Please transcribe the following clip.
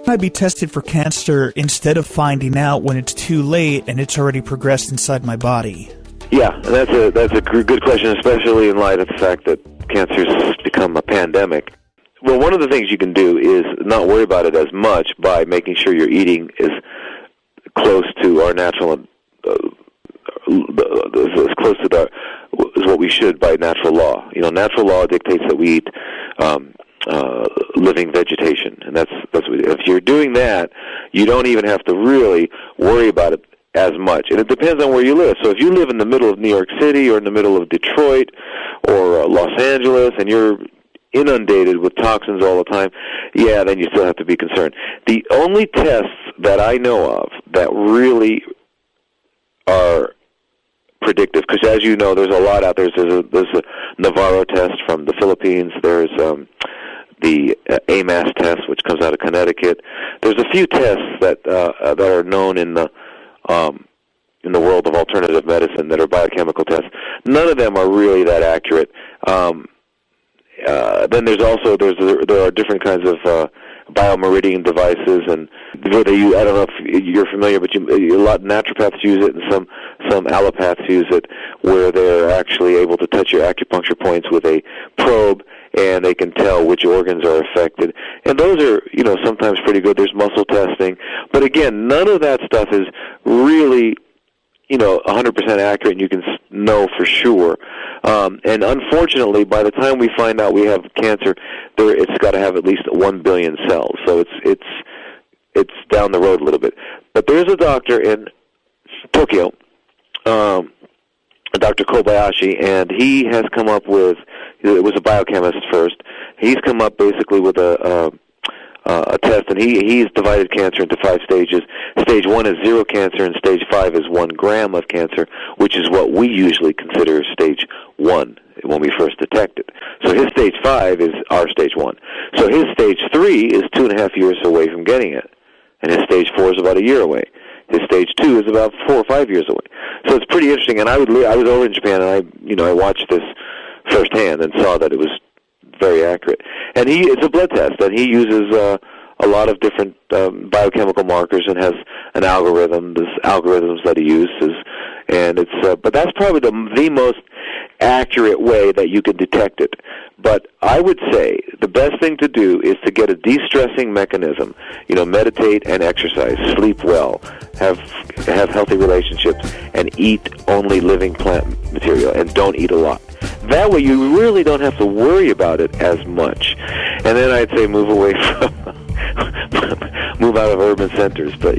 I be tested for cancer instead of finding out when it's too late and it's already progressed inside my body? Yeah, and that's a good question, especially in light of the fact that cancer has become a pandemic. Well, one of the things you can do is not worry about it as much by making sure your eating is close to our natural, as close to is what we should by natural law. You know, natural law dictates that we eat living vegetation, and that's if you're doing that, you don't even have to really worry about it as much. And it depends on where you live. So if you live in the middle of New York City or in the middle of Detroit or Los Angeles and you're inundated with toxins all the time, yeah, then you still have to be concerned. The only tests that I know of that really are predictive, because as you know, there's a lot out there. There's a Navarro test from the Philippines. There's the AMAS test, which comes out of Connecticut. There's a few tests that are known in the world of alternative medicine that are biochemical tests. None of them are really that accurate. Then there are different kinds of biomeridian devices, and where they use, I don't know if you're familiar, but a lot of naturopaths use it, and some allopaths use it, where they're actually able to touch your acupuncture points with a probe, and they can tell which organs are affected. And those are, sometimes pretty good. There's muscle testing. But again, none of that stuff is really, 100% accurate, and you can know for sure. And unfortunately, by the time we find out we have cancer, it's got to have at least 1 billion cells. So it's down the road a little bit. But there's a doctor in Tokyo, Dr. Kobayashi, and he has come up with, it was a biochemist first, he's come up basically with a test, and he's divided cancer into 5 stages. Stage 1 is 0 cancer, and stage 5 is 1 gram of cancer, which is what we usually consider stage 1 when we first detect it. So his stage 5 is our stage 1. So his stage 3 is 2.5 years away from getting it, and his stage 4 is about a year away. His stage 2 is about 4 or 5 years away. So it's pretty interesting. And I was over in Japan, and I watched this firsthand and saw that it was very accurate. And it's a blood test, and he uses a lot of different biochemical markers and has an algorithm. There's algorithms that he uses, and but that's probably the most accurate way that you can detect it. But I would say the best thing to do is to get a de-stressing mechanism. Meditate and exercise, sleep well, have healthy relationships, and eat only living plant material, and don't eat a lot. That way you really don't have to worry about it as much. And then I'd say move away from, move out of urban centers, but